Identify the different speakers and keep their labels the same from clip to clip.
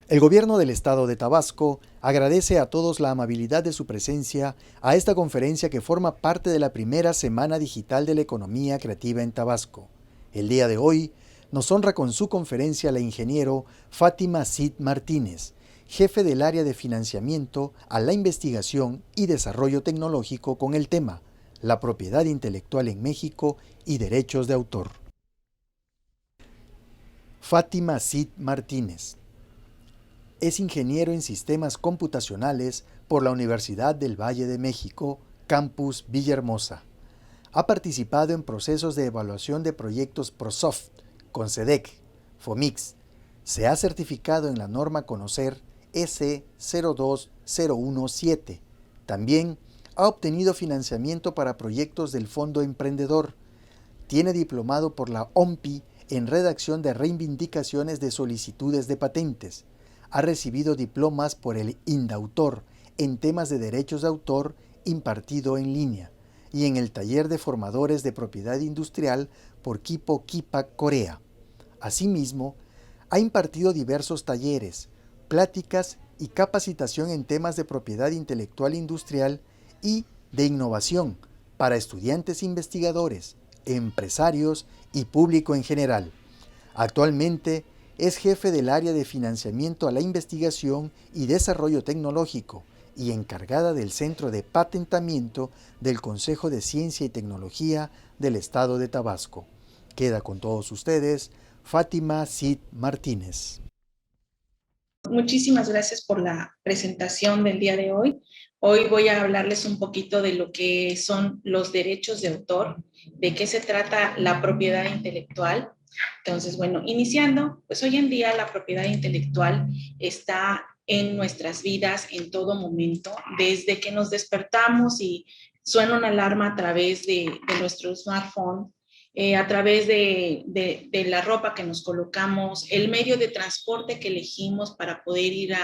Speaker 1: El gobierno del estado de Tabasco agradece a todos la amabilidad de su presencia a esta conferencia que forma parte de la primera Semana Digital de la Economía Creativa en Tabasco. El día de hoy nos honra con su conferencia la ingeniero Fátima Cid Martínez, jefe del área de financiamiento a la investigación y desarrollo tecnológico con el tema La propiedad intelectual en México y derechos de autor. Fátima Cid Martínez es ingeniero en sistemas computacionales por la Universidad del Valle de México, Campus Villahermosa. Ha participado en procesos de evaluación de proyectos ProSoft, Concedec, Fomix. Se ha certificado en la norma Conocer S02017. También ha obtenido financiamiento para proyectos del Fondo Emprendedor. Tiene diplomado por la OMPI en redacción de reivindicaciones de solicitudes de patentes. Ha recibido diplomas por el INDAUTOR en temas de derechos de autor impartido en línea y en el taller de formadores de propiedad industrial por Kipo Kipa Corea. Asimismo, ha impartido diversos talleres, pláticas y capacitación en temas de propiedad intelectual industrial y de innovación para estudiantes investigadores, empresarios y público en general. Actualmente es jefe del área de financiamiento a la investigación y desarrollo tecnológico y encargada del Centro de Patentamiento del Consejo de Ciencia y Tecnología del Estado de Tabasco. Queda con todos ustedes Fátima Cid Martínez.
Speaker 2: Muchísimas gracias por la presentación del día de hoy. Hoy voy a hablarles un poquito de lo que son los derechos de autor, de qué se trata la propiedad intelectual. Entonces, bueno, iniciando, pues hoy en día la propiedad intelectual está en nuestras vidas en todo momento, desde que nos despertamos y suena una alarma a través de nuestro smartphone, a través de la ropa que nos colocamos, el medio de transporte que elegimos para poder ir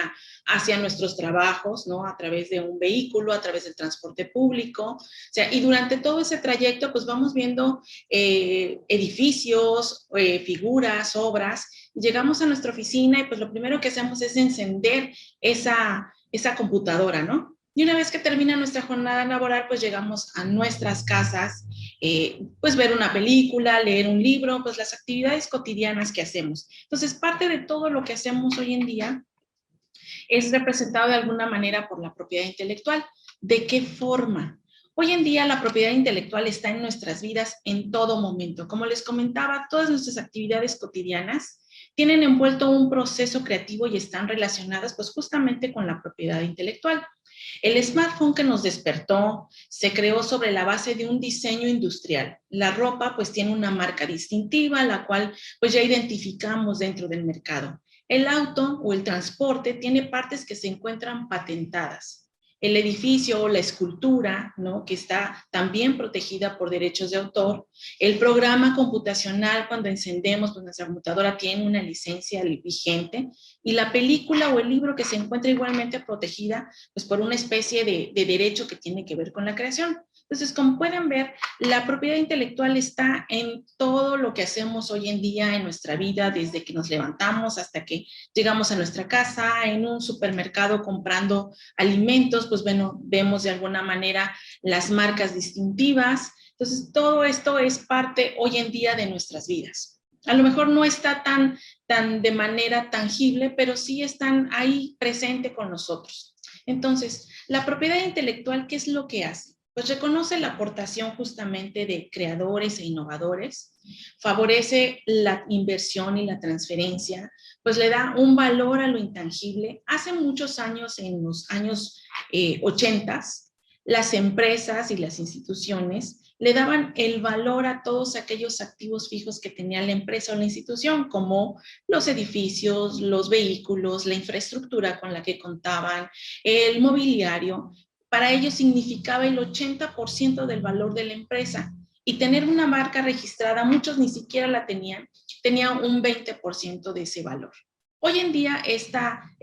Speaker 2: hacia nuestros trabajos, ¿no? A través de un vehículo, a través del transporte público. O sea, y durante todo ese trayecto, pues vamos viendo edificios, figuras, obras. Llegamos a nuestra oficina y pues lo primero que hacemos es encender esa computadora, ¿no? Y una vez que termina nuestra jornada laboral, pues llegamos a nuestras casas, pues ver una película, leer un libro, pues las actividades cotidianas que hacemos. Entonces, parte de todo lo que hacemos hoy en día es representado de alguna manera por la propiedad intelectual. ¿De qué forma? Hoy en día la propiedad intelectual está en nuestras vidas en todo momento. Como les comentaba, todas nuestras actividades cotidianas tienen envuelto un proceso creativo y están relacionadas pues justamente con la propiedad intelectual. El smartphone que nos despertó se creó sobre la base de un diseño industrial. La ropa pues tiene una marca distintiva, la cual pues ya identificamos dentro del mercado. El auto o el transporte tiene partes que se encuentran patentadas. El edificio o la escultura, ¿no? Que está también protegida por derechos de autor. El programa computacional, cuando encendemos, pues nuestra computadora tiene una licencia vigente. Y la película o el libro que se encuentra igualmente protegida pues por una especie de derecho que tiene que ver con la creación. Entonces, como pueden ver, la propiedad intelectual está en todo lo que hacemos hoy en día en nuestra vida, desde que nos levantamos hasta que llegamos a nuestra casa, en un supermercado comprando alimentos, pues bueno, vemos de alguna manera las marcas distintivas. Entonces, todo esto es parte hoy en día de nuestras vidas. A lo mejor no está tan de manera tangible, pero sí están ahí presente con nosotros. Entonces, la propiedad intelectual, ¿qué es lo que hace? Pues reconoce la aportación justamente de creadores e innovadores, favorece la inversión y la transferencia, pues le da un valor a lo intangible. Hace muchos años, en los años 80, las empresas y las instituciones le daban el valor a todos aquellos activos fijos que tenía la empresa o la institución, como los edificios, los vehículos, la infraestructura con la que contaban, el mobiliario. Para ellos significaba el 80% del valor de la empresa. Y tener una marca registrada, muchos ni siquiera la tenían, tenía un 20% de ese valor. Hoy en día esta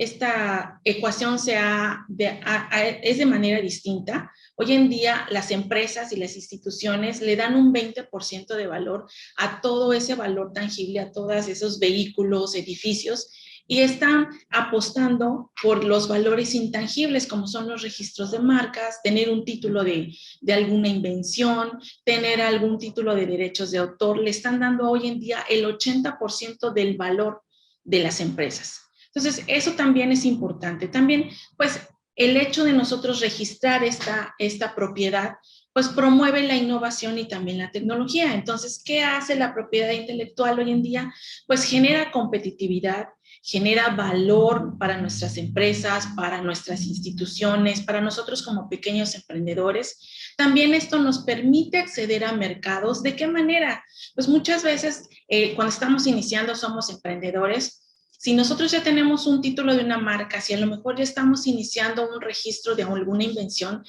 Speaker 2: ecuación es de manera distinta. Hoy en día las empresas y las instituciones le dan un 20% de valor a todo ese valor tangible, a todos esos vehículos, edificios, y están apostando por los valores intangibles, como son los registros de marcas, tener un título de alguna invención, tener algún título de derechos de autor. Le están dando hoy en día el 80% del valor de las empresas. Entonces, eso también es importante. También, pues, el hecho de nosotros registrar esta propiedad, pues promueve la innovación y también la tecnología. Entonces, ¿qué hace la propiedad intelectual hoy en día? Pues genera competitividad, genera valor para nuestras empresas, para nuestras instituciones, para nosotros como pequeños emprendedores. También esto nos permite acceder a mercados. ¿De qué manera? Pues muchas veces cuando estamos iniciando somos emprendedores. Si nosotros ya tenemos un título de una marca, si a lo mejor ya estamos iniciando un registro de alguna invención,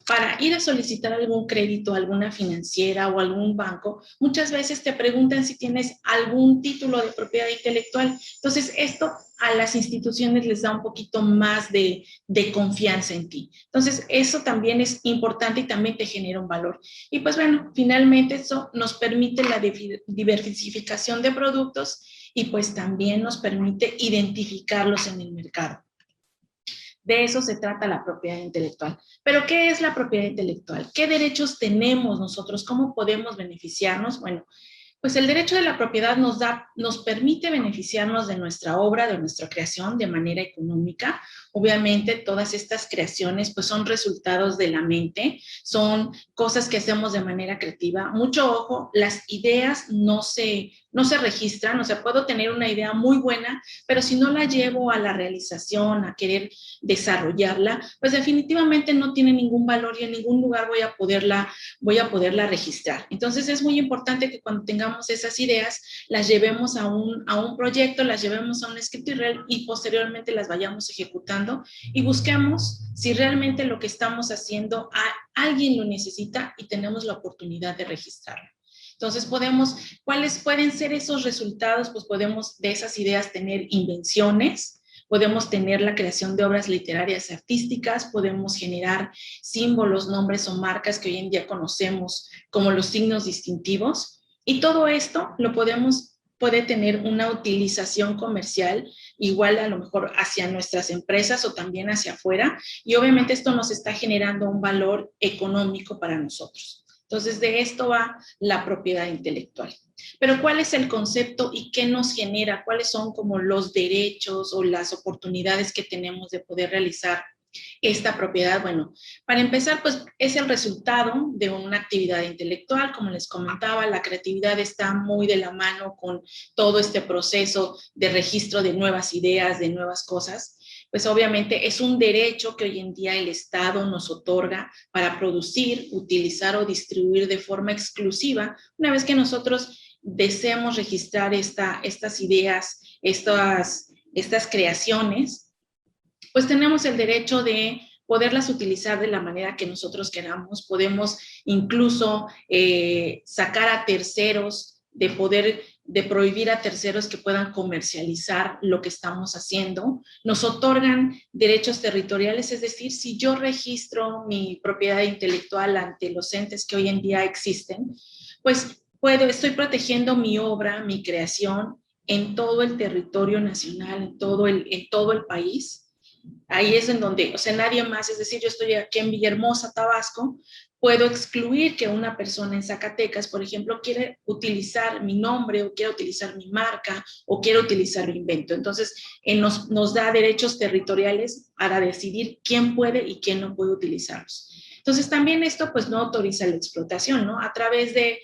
Speaker 2: para ir a solicitar algún crédito, alguna financiera o algún banco, muchas veces te preguntan si tienes algún título de propiedad intelectual. Entonces, esto a las instituciones les da un poquito más de confianza en ti. Entonces, eso también es importante y también te genera un valor. Y pues bueno, finalmente eso nos permite la diversificación de productos y pues también nos permite identificarlos en el mercado. De eso se trata la propiedad intelectual. Pero, ¿qué es la propiedad intelectual? ¿Qué derechos tenemos nosotros? ¿Cómo podemos beneficiarnos? Bueno, pues el derecho de la propiedad nos permite beneficiarnos de nuestra obra, de nuestra creación de manera económica. Obviamente todas estas creaciones pues son resultados de la mente, son cosas que hacemos de manera creativa. Mucho ojo, las ideas no se registran, o sea, puedo tener una idea muy buena, pero si no la llevo a la realización, a querer desarrollarla, pues definitivamente no tiene ningún valor y en ningún lugar voy a poderla registrar. Entonces es muy importante que cuando tengamos esas ideas, las llevemos a un proyecto, las llevemos a un escrito y posteriormente las vayamos ejecutando y busquemos si realmente lo que estamos haciendo alguien lo necesita y tenemos la oportunidad de registrarlo. Entonces ¿cuáles pueden ser esos resultados? Pues podemos de esas ideas tener invenciones, podemos tener la creación de obras literarias y artísticas, podemos generar símbolos, nombres o marcas que hoy en día conocemos como los signos distintivos. Y todo esto puede tener una utilización comercial igual a lo mejor hacia nuestras empresas o también hacia afuera. Y obviamente esto nos está generando un valor económico para nosotros. Entonces, de esto va la propiedad intelectual. Pero ¿cuál es el concepto y qué nos genera? ¿Cuáles son como los derechos o las oportunidades que tenemos de poder realizar esta propiedad? Bueno, para empezar, pues es el resultado de una actividad intelectual. Como les comentaba, la creatividad está muy de la mano con todo este proceso de registro de nuevas ideas, de nuevas cosas. Pues obviamente es un derecho que hoy en día el Estado nos otorga para producir, utilizar o distribuir de forma exclusiva una vez que nosotros deseamos registrar estas ideas, estas creaciones, pues tenemos el derecho de poderlas utilizar de la manera que nosotros queramos. Podemos incluso sacar a terceros, de prohibir a terceros que puedan comercializar lo que estamos haciendo. Nos otorgan derechos territoriales, es decir, si yo registro mi propiedad intelectual ante los entes que hoy en día existen, pues estoy protegiendo mi obra, mi creación en todo el territorio nacional, en todo el país. Ahí es en donde, o sea, nadie más, es decir, yo estoy aquí en Villahermosa, Tabasco, puedo excluir que una persona en Zacatecas, por ejemplo, quiere utilizar mi nombre o quiere utilizar mi marca o quiere utilizar mi invento. Entonces, nos da derechos territoriales para decidir quién puede y quién no puede utilizarlos. Entonces, también esto pues no autoriza la explotación, ¿no? A través de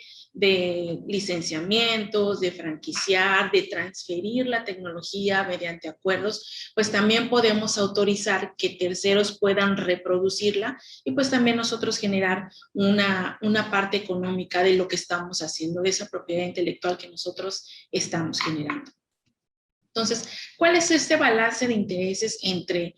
Speaker 2: licenciamientos, de franquiciar, de transferir la tecnología mediante acuerdos, pues también podemos autorizar que terceros puedan reproducirla y pues también nosotros generar una parte económica de lo que estamos haciendo, de esa propiedad intelectual que nosotros estamos generando. Entonces, ¿cuál es este balance de intereses entre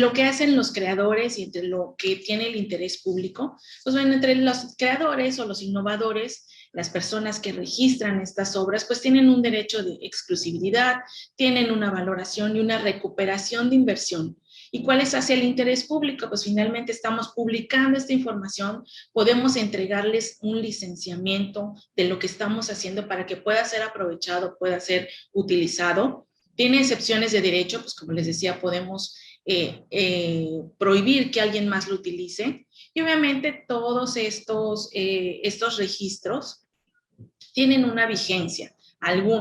Speaker 2: lo que hacen los creadores y entre lo que tiene el interés público? Pues bueno, entre los creadores o los innovadores, las personas que registran estas obras, pues tienen un derecho de exclusividad, tienen una valoración y una recuperación de inversión. ¿Y cuál es hacia el interés público? Pues finalmente estamos publicando esta información, podemos entregarles un licenciamiento de lo que estamos haciendo para que pueda ser aprovechado, pueda ser utilizado. Tiene excepciones de derecho, pues como les decía, podemos prohibir que alguien más lo utilice. Y obviamente todos estos registros tienen una vigencia.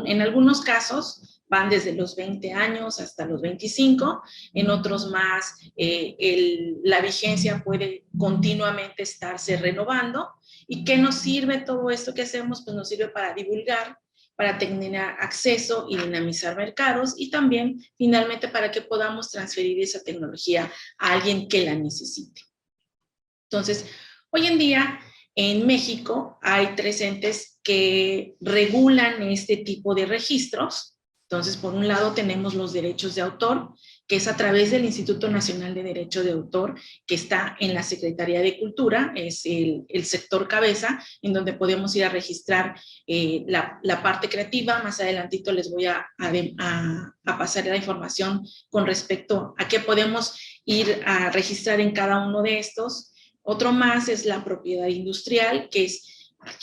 Speaker 2: En algunos casos van desde los 20 años hasta los 25, en otros más la vigencia puede continuamente estarse renovando. ¿Y qué nos sirve todo esto que hacemos? Pues nos sirve para divulgar, para tener acceso y dinamizar mercados y también finalmente para que podamos transferir esa tecnología a alguien que la necesite. Entonces, hoy en día en México hay 3 entes que regulan este tipo de registros. Entonces, por un lado tenemos los derechos de autor, que es a través del Instituto Nacional de Derecho de Autor, que está en la Secretaría de Cultura, es el sector cabeza, en donde podemos ir a registrar la parte creativa. Más adelantito les voy a pasar la información con respecto a qué podemos ir a registrar en cada uno de estos. Otro más es la propiedad industrial, que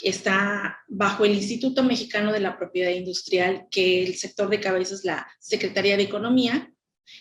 Speaker 2: está bajo el Instituto Mexicano de la Propiedad Industrial, que el sector de cabeza es la Secretaría de Economía,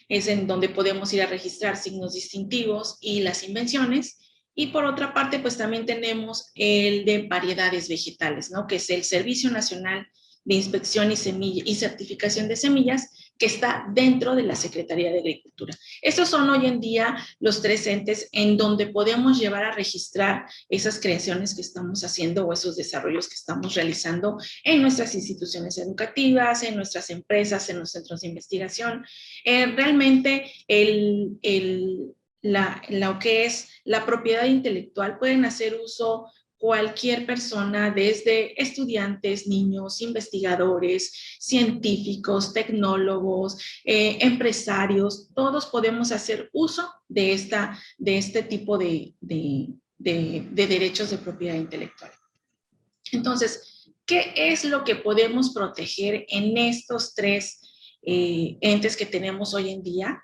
Speaker 2: es en donde podemos ir a registrar signos distintivos y las invenciones. Y por otra parte, pues también tenemos el de variedades vegetales, ¿no? Que es el Servicio Nacional de Inspección y Certificación de Semillas, que está dentro de la Secretaría de Agricultura. Estos son hoy en día los 3 entes en donde podemos llevar a registrar esas creaciones que estamos haciendo o esos desarrollos que estamos realizando en nuestras instituciones educativas, en nuestras empresas, en los centros de investigación. Realmente lo que es la propiedad intelectual pueden hacer uso cualquier persona, desde estudiantes, niños, investigadores, científicos, tecnólogos, empresarios, todos podemos hacer uso de este tipo de derechos de propiedad intelectual. Entonces, ¿qué es lo que podemos proteger en estos 3 entes que tenemos hoy en día?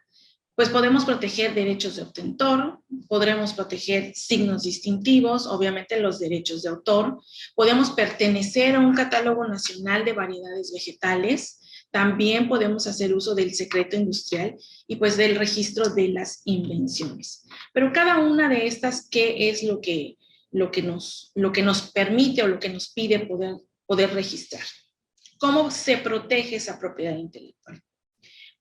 Speaker 2: Pues podemos proteger derechos de obtentor, podremos proteger signos distintivos, obviamente los derechos de autor, podemos pertenecer a un catálogo nacional de variedades vegetales, también podemos hacer uso del secreto industrial y pues del registro de las invenciones. Pero cada una de estas, ¿qué es lo que nos permite o lo que nos pide poder registrar? ¿Cómo se protege esa propiedad intelectual?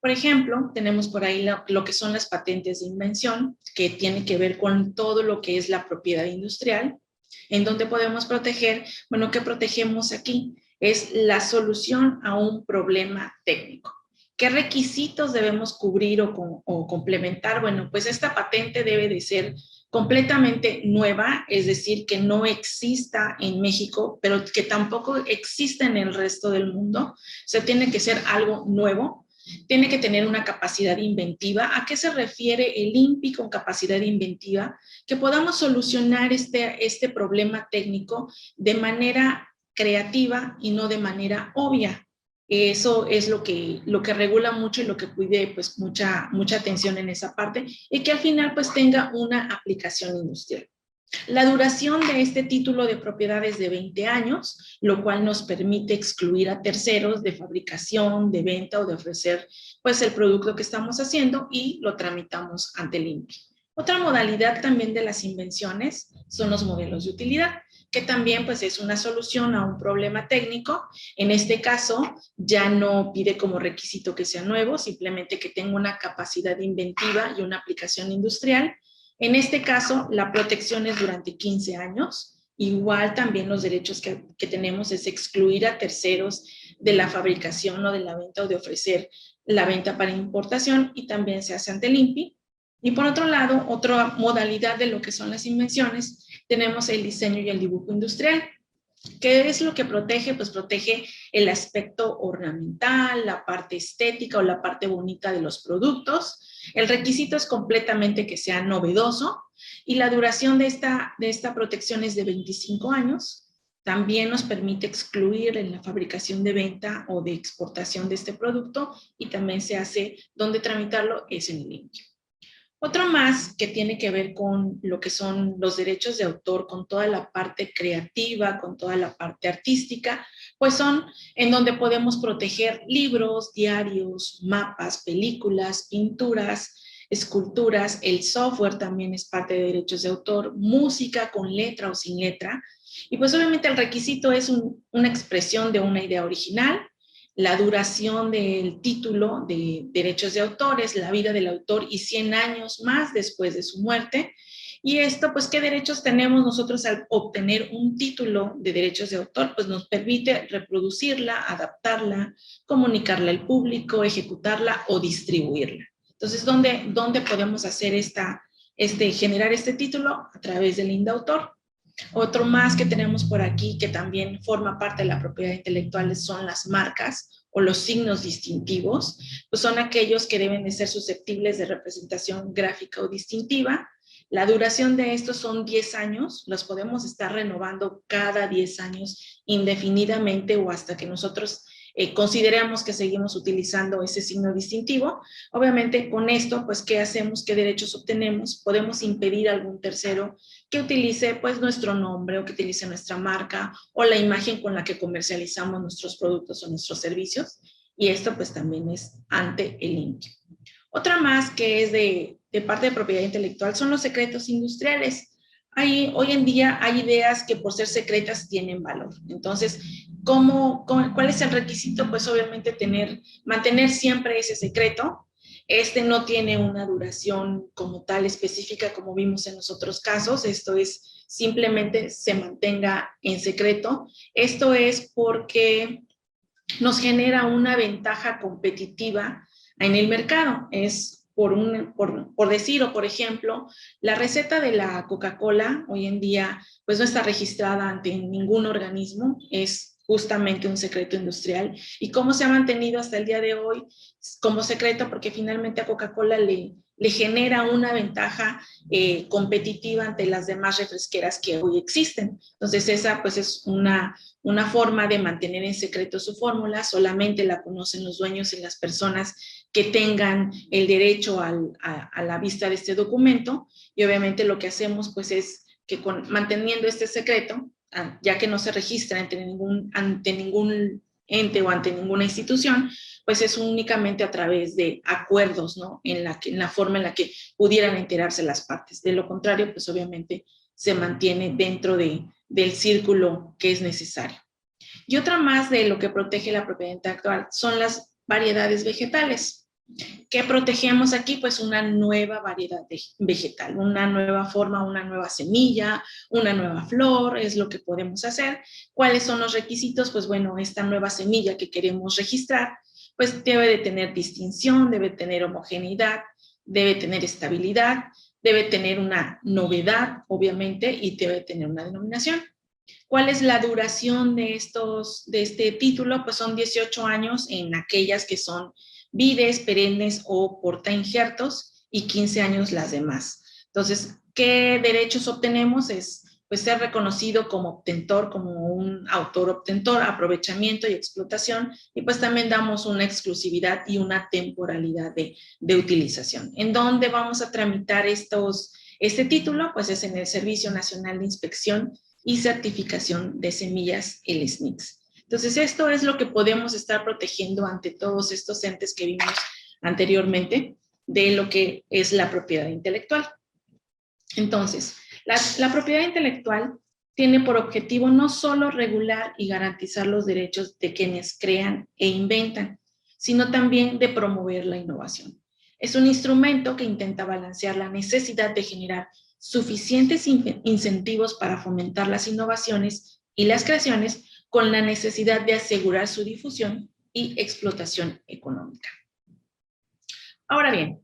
Speaker 2: Por ejemplo, tenemos por ahí lo que son las patentes de invención, que tiene que ver con todo lo que es la propiedad industrial, en donde podemos proteger, bueno, ¿qué protegemos aquí? Es la solución a un problema técnico. ¿Qué requisitos debemos cubrir o complementar? Bueno, pues esta patente debe de ser completamente nueva, es decir, que no exista en México, pero que tampoco exista en el resto del mundo. O sea, tiene que ser algo nuevo. Tiene que tener una capacidad inventiva. ¿A qué se refiere el INPI con capacidad inventiva? Que podamos solucionar este problema técnico de manera creativa y no de manera obvia. Eso es lo que regula mucho y lo que pide pues mucha atención en esa parte y que al final pues tenga una aplicación industrial. La duración de este título de propiedad es de 20 años, lo cual nos permite excluir a terceros de fabricación, de venta o de ofrecer pues el producto que estamos haciendo y lo tramitamos ante el INPI. Otra modalidad también de las invenciones son los modelos de utilidad, que también pues es una solución a un problema técnico. En este caso ya no pide como requisito que sea nuevo, simplemente que tenga una capacidad inventiva y una aplicación industrial. En este caso, la protección es durante 15 años. Igual también los derechos que tenemos es excluir a terceros de la fabricación o de la venta o de ofrecer la venta para importación y también se hace ante el INPI. Y por otro lado, otra modalidad de lo que son las invenciones, tenemos el diseño y el dibujo industrial. ¿Qué es lo que protege? Pues protege el aspecto ornamental, la parte estética o la parte bonita de los productos. El requisito es completamente que sea novedoso y la duración de esta protección es de 25 años. También nos permite excluir en la fabricación de venta o de exportación de este producto y también se hace donde tramitarlo es en el INPI. Otro más que tiene que ver con lo que son los derechos de autor, con toda la parte creativa, con toda la parte artística, pues son en donde podemos proteger libros, diarios, mapas, películas, pinturas, esculturas. El software también es parte de derechos de autor, música con letra o sin letra. Y pues obviamente el requisito es una expresión de una idea original, la duración del título de derechos de autores, la vida del autor y 100 años más después de su muerte. Y esto, pues, ¿qué derechos tenemos nosotros al obtener un título de derechos de autor? Pues nos permite reproducirla, adaptarla, comunicarla al público, ejecutarla o distribuirla. Entonces, ¿dónde podemos hacer generar este título? A través del INDAUTOR. Otro más que tenemos por aquí, que también forma parte de la propiedad intelectual, son las marcas o los signos distintivos, pues son aquellos que deben de ser susceptibles de representación gráfica o distintiva. La duración de estos son 10 años, los podemos estar renovando cada 10 años indefinidamente o hasta que nosotros consideramos que seguimos utilizando ese signo distintivo. Obviamente con esto, pues, ¿qué hacemos? ¿Qué derechos obtenemos? Podemos impedir a algún tercero que utilice, pues, nuestro nombre o que utilice nuestra marca o la imagen con la que comercializamos nuestros productos o nuestros servicios. Y esto, pues, también es ante el INPI. Otra más que es de parte de propiedad intelectual son los secretos industriales. Hoy en día hay ideas que por ser secretas tienen valor. Entonces, ¿cuál es el requisito? Pues obviamente mantener siempre ese secreto. Este no tiene una duración como tal específica como vimos en los otros casos. Esto es simplemente se mantenga en secreto. Esto es porque nos genera una ventaja competitiva en el mercado. Es por decir, o por ejemplo, la receta de la Coca-Cola hoy en día pues no está registrada ante ningún organismo, es justamente un secreto industrial. ¿Y cómo se ha mantenido hasta el día de hoy como secreto? Porque finalmente a Coca-Cola le genera una ventaja competitiva ante las demás refresqueras que hoy existen. Entonces esa pues es una forma de mantener en secreto su fórmula, solamente la conocen los dueños y las personas que tengan el derecho a la vista de este documento, y obviamente lo que hacemos pues es que manteniendo este secreto, ya que no se registra ante ningún ente o ante ninguna institución, pues es únicamente a través de acuerdos, ¿no? En la forma en la que pudieran enterarse las partes. De lo contrario, pues obviamente se mantiene dentro del círculo que es necesario. Y otra más de lo que protege la propiedad intelectual son las variedades vegetales. ¿Qué protegemos aquí? Pues una nueva variedad vegetal, una nueva forma, una nueva semilla, una nueva flor, es lo que podemos hacer. ¿Cuáles son los requisitos? Pues bueno, esta nueva semilla que queremos registrar, pues debe de tener distinción, debe tener homogeneidad, debe tener estabilidad, debe tener una novedad, obviamente, y debe tener una denominación. ¿Cuál es la duración de este título? Pues son 18 años en aquellas que son vides, perennes o portainjertos y 15 años las demás. Entonces, ¿qué derechos obtenemos? Es pues ser reconocido como obtentor, como un autor obtentor, aprovechamiento y explotación, y pues también damos una exclusividad y una temporalidad de utilización. ¿En dónde vamos a tramitar este título? Pues es en el Servicio Nacional de Inspección y Certificación de Semillas, el SNICS. Entonces, esto es lo que podemos estar protegiendo ante todos estos entes que vimos anteriormente de lo que es la propiedad intelectual. Entonces, la propiedad intelectual tiene por objetivo no solo regular y garantizar los derechos de quienes crean e inventan, sino también de promover la innovación. Es un instrumento que intenta balancear la necesidad de generar suficientes incentivos para fomentar las innovaciones y las creaciones con la necesidad de asegurar su difusión y explotación económica. Ahora bien,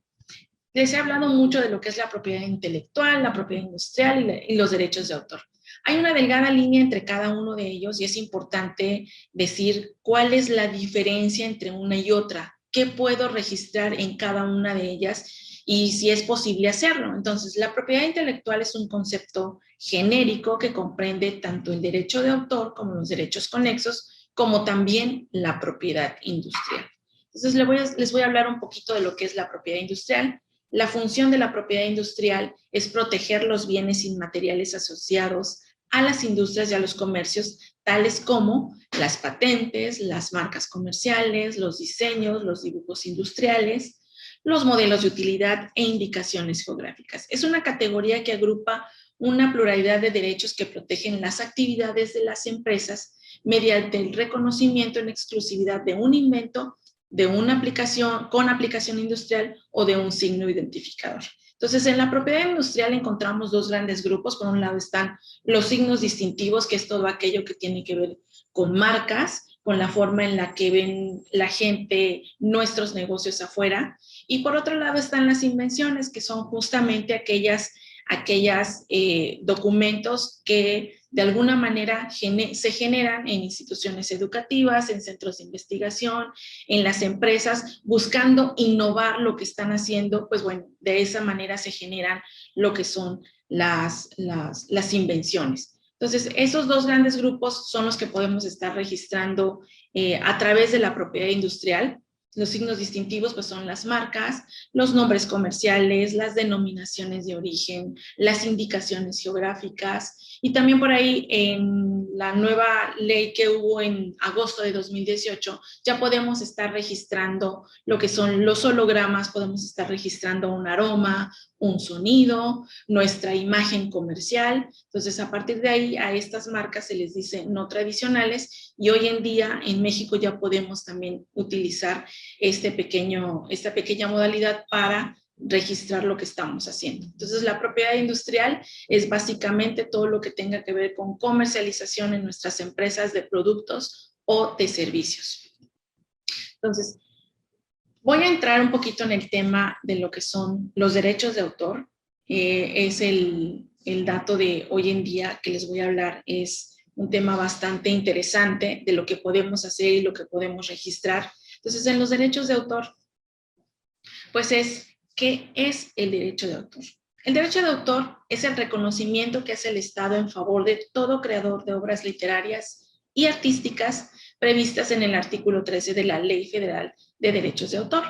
Speaker 2: les he hablado mucho de lo que es la propiedad intelectual, la propiedad industrial y los derechos de autor. Hay una delgada línea entre cada uno de ellos y es importante decir cuál es la diferencia entre una y otra, qué puedo registrar en cada una de ellas y si es posible hacerlo. Entonces, la propiedad intelectual es un concepto genérico que comprende tanto el derecho de autor como los derechos conexos, como también la propiedad industrial. Entonces, les voy a hablar un poquito de lo que es la propiedad industrial. La función de la propiedad industrial es proteger los bienes inmateriales asociados a las industrias y a los comercios, tales como las patentes, las marcas comerciales, los diseños, los dibujos industriales, los modelos de utilidad e indicaciones geográficas. Es una categoría que agrupa una pluralidad de derechos que protegen las actividades de las empresas mediante el reconocimiento en exclusividad de un invento, de una aplicación con aplicación industrial o de un signo identificador. Entonces, en la propiedad industrial encontramos dos grandes grupos. Por un lado están los signos distintivos, que es todo aquello que tiene que ver con marcas, con la forma en la que ven la gente nuestros negocios afuera. Y por otro lado están las invenciones, que son justamente aquellas documentos que de alguna manera se generan en instituciones educativas, en centros de investigación, en las empresas, buscando innovar lo que están haciendo. Pues bueno, de esa manera se generan lo que son las invenciones. Entonces, esos dos grandes grupos son los que podemos estar registrando a través de la propiedad industrial. Los signos distintivos pues son las marcas, los nombres comerciales, las denominaciones de origen, las indicaciones geográficas, y también por ahí en la nueva ley que hubo en agosto de 2018 ya podemos estar registrando lo que son los hologramas, podemos estar registrando un aroma, un sonido, nuestra imagen comercial. Entonces, a partir de ahí, a estas marcas se les dice no tradicionales, y hoy en día en México ya podemos también utilizar esta pequeña modalidad para registrar lo que estamos haciendo. Entonces, la propiedad industrial es básicamente todo lo que tenga que ver con comercialización en nuestras empresas de productos o de servicios. Entonces, voy a entrar un poquito en el tema de lo que son los derechos de autor. Es el dato de hoy en día que les voy a hablar, es un tema bastante interesante de lo que podemos hacer y lo que podemos registrar. Entonces, en los derechos de autor, pues ¿qué es el derecho de autor? El derecho de autor es el reconocimiento que hace el Estado en favor de todo creador de obras literarias y artísticas previstas en el artículo 13 de la Ley Federal de Derechos de Autor,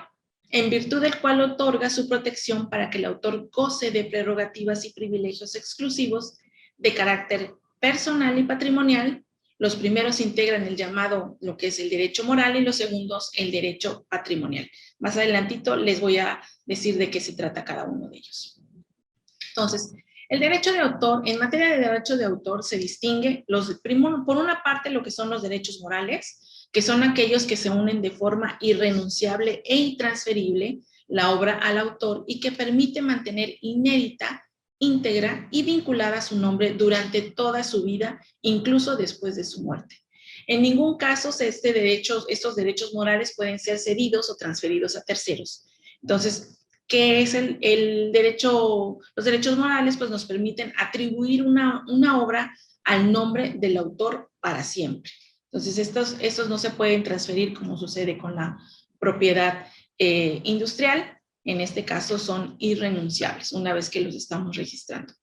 Speaker 2: en virtud del cual otorga su protección para que el autor goce de prerrogativas y privilegios exclusivos de carácter personal y patrimonial. Los primeros integran el llamado, lo que es el derecho moral, y los segundos el derecho patrimonial. Más adelantito les voy a decir de qué se trata cada uno de ellos. Entonces, el derecho de autor, en materia de derecho de autor se distingue por una parte lo que son los derechos morales, que son aquellos que se unen de forma irrenunciable e intransferible la obra al autor y que permite mantener inédita, íntegra y vinculada a su nombre durante toda su vida, incluso después de su muerte. En ningún caso estos derechos morales pueden ser cedidos o transferidos a terceros. Entonces, ¿qué es el derecho? Los derechos morales pues nos permiten atribuir una obra al nombre del autor para siempre. Entonces, estos no se pueden transferir como sucede con la propiedad industrial. En este caso son irrenunciables una vez que los estamos registrando.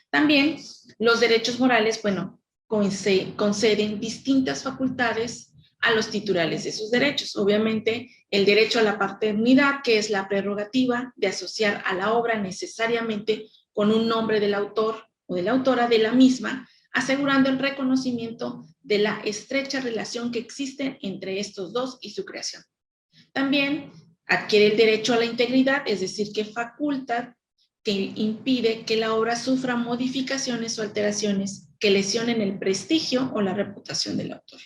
Speaker 2: También los derechos morales, bueno, conceden distintas facultades a los titulares de esos derechos. Obviamente, el derecho a la paternidad, que es la prerrogativa de asociar a la obra necesariamente con un nombre del autor o de la autora de la misma, asegurando el reconocimiento de la estrecha relación que existe entre estos dos y su creación. También adquiere el derecho a la integridad, es decir, que faculta, que impide que la obra sufra modificaciones o alteraciones que lesionen el prestigio o la reputación del autor.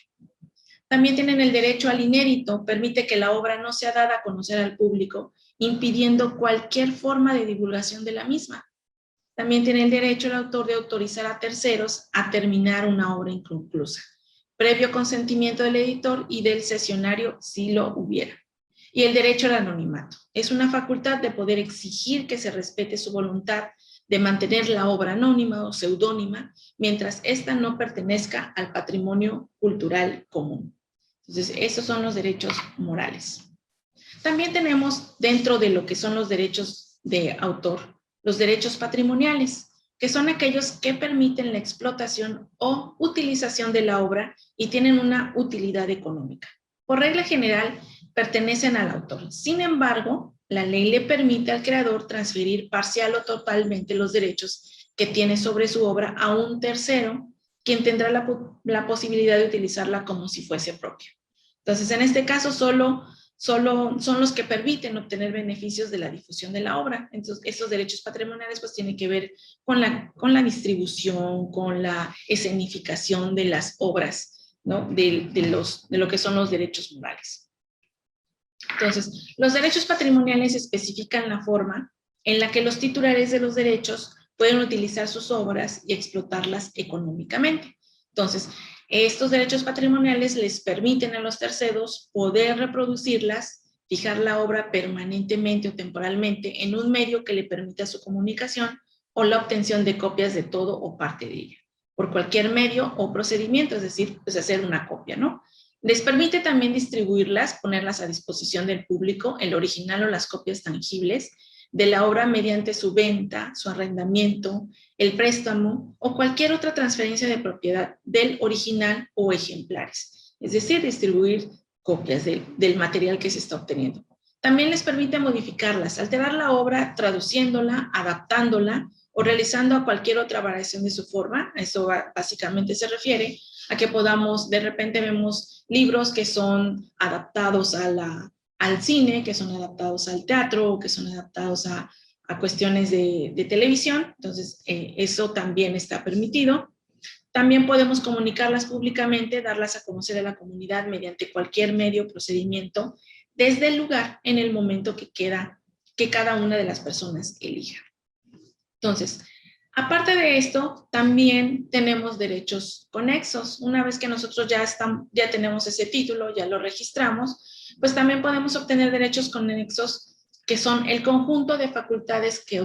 Speaker 2: También tienen el derecho al inédito, permite que la obra no sea dada a conocer al público, impidiendo cualquier forma de divulgación de la misma. También tiene el derecho el autor de autorizar a terceros a terminar una obra inconclusa, previo consentimiento del editor y del cesionario si lo hubiera. Y el derecho al anonimato. Es una facultad de poder exigir que se respete su voluntad de mantener la obra anónima o seudónima mientras ésta no pertenezca al patrimonio cultural común. Entonces, esos son los derechos morales. También tenemos dentro de lo que son los derechos de autor, los derechos patrimoniales, que son aquellos que permiten la explotación o utilización de la obra y tienen una utilidad económica. Por regla general, pertenecen al autor. Sin embargo, la ley le permite al creador transferir parcial o totalmente los derechos que tiene sobre su obra a un tercero, quien tendrá la posibilidad de utilizarla como si fuese propia. Entonces, en este caso, solo son los que permiten obtener beneficios de la difusión de la obra. Entonces, estos derechos patrimoniales pues tienen que ver con la distribución, con la escenificación de las obras, ¿no? de lo que son los derechos morales. Entonces, los derechos patrimoniales especifican la forma en la que los titulares de los derechos pueden utilizar sus obras y explotarlas económicamente. Entonces, estos derechos patrimoniales les permiten a los terceros poder reproducirlas, fijar la obra permanentemente o temporalmente en un medio que le permita su comunicación o la obtención de copias de todo o parte de ella, por cualquier medio o procedimiento, es decir, pues hacer una copia, ¿no? Les permite también distribuirlas, ponerlas a disposición del público, el original o las copias tangibles de la obra mediante su venta, su arrendamiento, el préstamo o cualquier otra transferencia de propiedad del original o ejemplares. Es decir, distribuir copias del material que se está obteniendo. También les permite modificarlas, alterar la obra, traduciéndola, adaptándola o realizando cualquier otra variación de su forma. Eso básicamente se refiere a que podamos, de repente vemos libros que son adaptados al cine, que son adaptados al teatro, que son adaptados a cuestiones de televisión. Entonces, eso también está permitido. También podemos comunicarlas públicamente, darlas a conocer a la comunidad mediante cualquier medio o procedimiento, desde el lugar, en el momento que cada una de las personas elija. Entonces, aparte de esto, también tenemos derechos conexos. Una vez que nosotros ya tenemos ese título, ya lo registramos, pues también podemos obtener derechos conexos, que son el conjunto de facultades que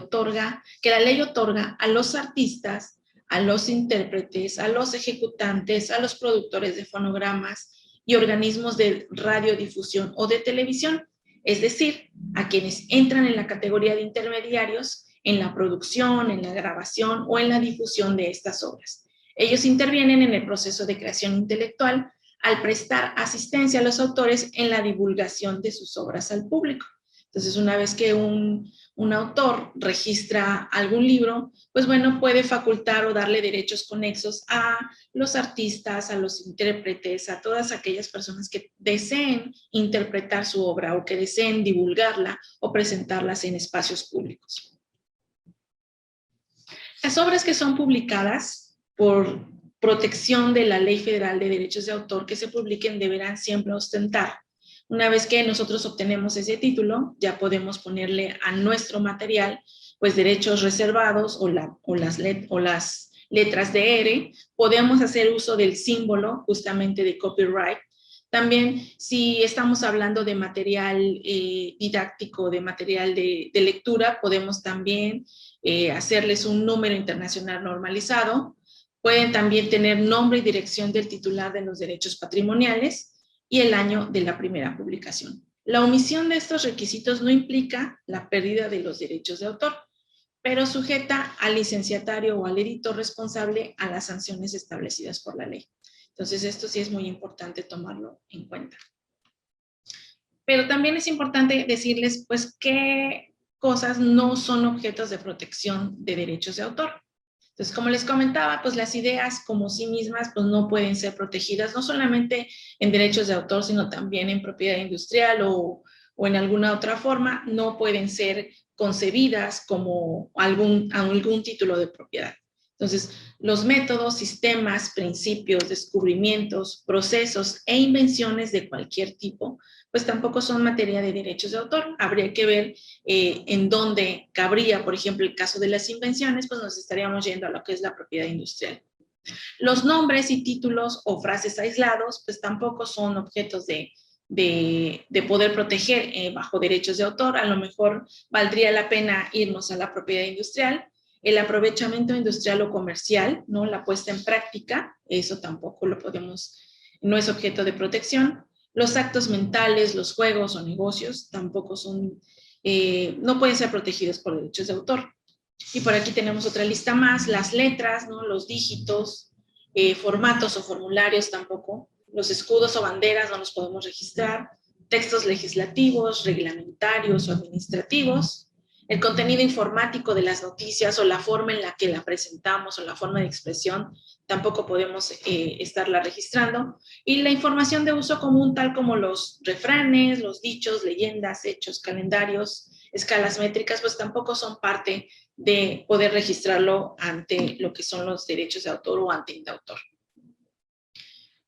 Speaker 2: la ley otorga a los artistas, a los intérpretes, a los ejecutantes, a los productores de fonogramas y organismos de radiodifusión o de televisión, es decir, a quienes entran en la categoría de intermediarios en la producción, en la grabación o en la difusión de estas obras. Ellos intervienen en el proceso de creación intelectual al prestar asistencia a los autores en la divulgación de sus obras al público. Entonces, una vez que un autor registra algún libro, pues bueno, puede facultar o darle derechos conexos a los artistas, a los intérpretes, a todas aquellas personas que deseen interpretar su obra o que deseen divulgarla o presentarlas en espacios públicos. Las obras que son publicadas por protección de la Ley Federal de Derechos de Autor que se publiquen deberán siempre ostentar. Una vez que nosotros obtenemos ese título, ya podemos ponerle a nuestro material pues derechos reservados o las letras de R. Podemos hacer uso del símbolo justamente de copyright. También, si estamos hablando de material didáctico, de material de lectura, podemos también hacerles un número internacional normalizado. Pueden también tener nombre y dirección del titular de los derechos patrimoniales y el año de la primera publicación. La omisión de estos requisitos no implica la pérdida de los derechos de autor, pero sujeta al licenciatario o al editor responsable a las sanciones establecidas por la ley. Entonces, esto sí es muy importante tomarlo en cuenta. Pero también es importante decirles, pues, qué cosas no son objetos de protección de derechos de autor. Entonces, como les comentaba, pues las ideas como sí mismas pues no pueden ser protegidas, no solamente en derechos de autor, sino también en propiedad industrial o en alguna otra forma, no pueden ser concebidas como algún título de propiedad. Entonces, los métodos, sistemas, principios, descubrimientos, procesos e invenciones de cualquier tipo, pues tampoco son materia de derechos de autor. Habría que ver en dónde cabría, por ejemplo, el caso de las invenciones, pues nos estaríamos yendo a lo que es la propiedad industrial. Los nombres y títulos o frases aislados, pues tampoco son objetos de poder proteger bajo derechos de autor. A lo mejor valdría la pena irnos a la propiedad industrial. El aprovechamiento industrial o comercial, ¿no? La puesta en práctica, eso tampoco no es objeto de protección. Los actos mentales, los juegos o negocios tampoco no pueden ser protegidos por derechos de autor. Y por aquí tenemos otra lista más, las letras, ¿no? Los dígitos, formatos o formularios tampoco. Los escudos o banderas no los podemos registrar. Textos legislativos, reglamentarios o administrativos. el contenido informático de las noticias o la forma en la que la presentamos o la forma de expresión, tampoco podemos estarla registrando. Y la información de uso común, tal como los refranes, los dichos, leyendas, hechos, calendarios, escalas métricas, pues tampoco son parte de poder registrarlo ante lo que son los derechos de autor o ante indautor.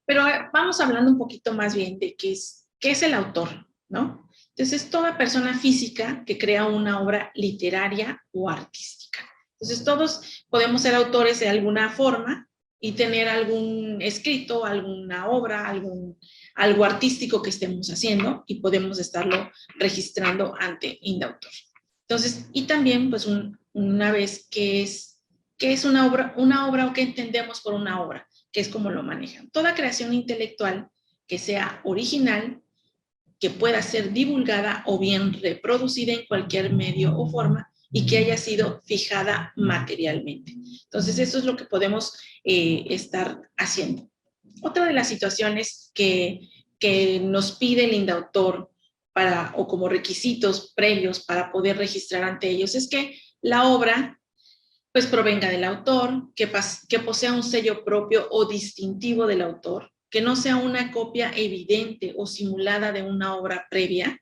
Speaker 2: Pero vamos hablando un poquito más bien de qué es el autor, ¿no? Entonces, es toda persona física que crea una obra literaria o artística. Entonces, todos podemos ser autores de alguna forma y tener algún escrito, alguna obra, algo artístico que estemos haciendo y podemos estarlo registrando ante indautor. Entonces, y también, pues, una vez que es una obra o qué entendemos por una obra, que es como lo manejan. Toda creación intelectual que sea original, que pueda ser divulgada o bien reproducida en cualquier medio o forma y que haya sido fijada materialmente. Entonces, eso es lo que podemos estar haciendo. Otra de las situaciones que nos pide el indautor o como requisitos previos para poder registrar ante ellos es que la obra pues provenga del autor, que posea un sello propio o distintivo del autor, que no sea una copia evidente o simulada de una obra previa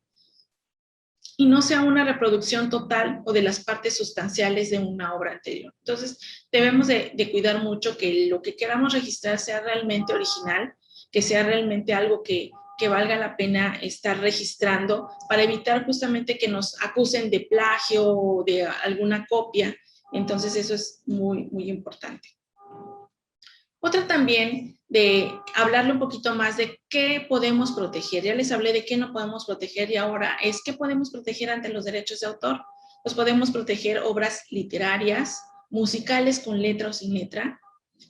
Speaker 2: y no sea una reproducción total o de las partes sustanciales de una obra anterior. Entonces, debemos de cuidar mucho que lo que queramos registrar sea realmente original, que sea realmente algo que valga la pena estar registrando para evitar justamente que nos acusen de plagio o de alguna copia. Entonces, eso es muy, muy importante. Otra también de hablarle un poquito más de qué podemos proteger. Ya les hablé de qué no podemos proteger y ahora es qué podemos proteger ante los derechos de autor. Pues podemos proteger obras literarias, musicales con letra o sin letra,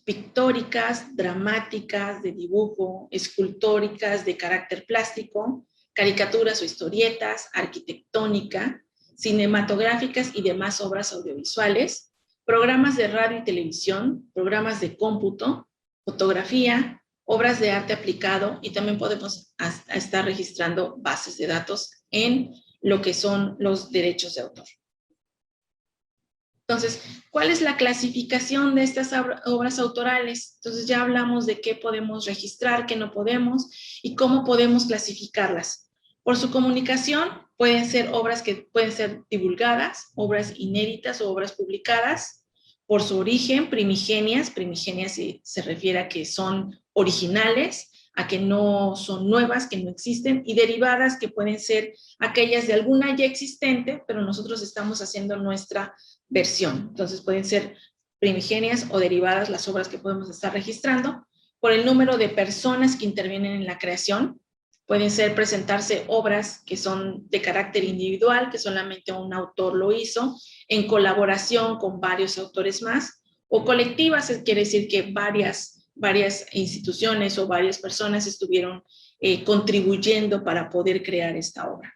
Speaker 2: pictóricas, dramáticas, de dibujo, escultóricas, de carácter plástico, caricaturas o historietas, arquitectónica, cinematográficas y demás obras audiovisuales, programas de radio y televisión, programas de cómputo, fotografía, obras de arte aplicado y también podemos estar registrando bases de datos en lo que son los derechos de autor. Entonces, ¿cuál es la clasificación de estas obras autorales? Entonces ya hablamos de qué podemos registrar, qué no podemos y cómo podemos clasificarlas. Por su comunicación pueden ser obras que pueden ser divulgadas, obras inéditas o obras publicadas. Por su origen, primigenias se refiere a que son originales, a que no son nuevas, que no existen, y derivadas, que pueden ser aquellas de alguna ya existente, pero nosotros estamos haciendo nuestra versión. Entonces pueden ser primigenias o derivadas las obras que podemos estar registrando. Por el número de personas que intervienen en la creación, pueden presentarse obras que son de carácter individual, que solamente un autor lo hizo, en colaboración con varios autores más, o colectivas, quiere decir que varias instituciones o varias personas estuvieron contribuyendo para poder crear esta obra.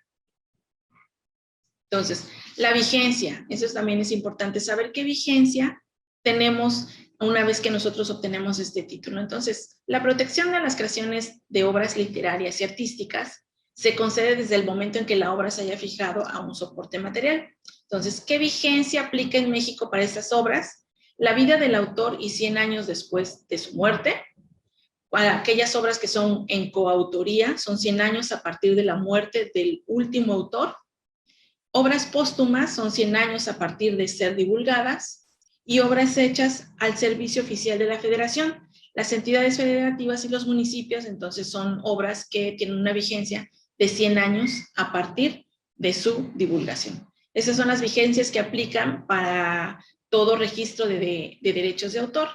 Speaker 2: Entonces, la vigencia, eso también es importante saber qué vigencia tenemos una vez que nosotros obtenemos este título. Entonces, la protección de las creaciones de obras literarias y artísticas se concede desde el momento en que la obra se haya fijado a un soporte material. Entonces, ¿qué vigencia aplica en México para estas obras? La vida del autor y 100 años después de su muerte. Para aquellas obras que son en coautoría, son 100 años a partir de la muerte del último autor. Obras póstumas son 100 años a partir de ser divulgadas, y obras hechas al servicio oficial de la Federación. Las entidades federativas y los municipios, entonces, son obras que tienen una vigencia de 100 años a partir de su divulgación. Esas son las vigencias que aplican para todo registro de derechos de autor.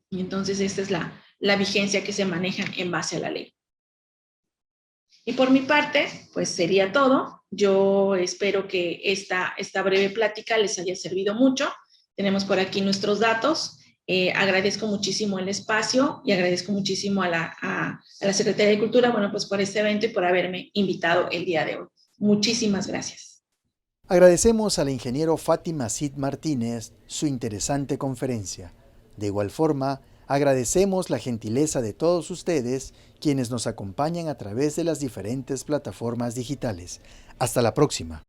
Speaker 2: Y entonces, esta es la vigencia que se maneja en base a la ley. Y por mi parte, pues sería todo. Yo espero que esta breve plática les haya servido mucho. Tenemos por aquí nuestros datos. Agradezco muchísimo el espacio y agradezco muchísimo a la Secretaría de Cultura, bueno, pues por este evento y por haberme invitado el día de hoy. Muchísimas gracias.
Speaker 1: Agradecemos al ingeniero Fátima Cid Martínez su interesante conferencia. De igual forma, agradecemos la gentileza de todos ustedes quienes nos acompañan a través de las diferentes plataformas digitales. Hasta la próxima.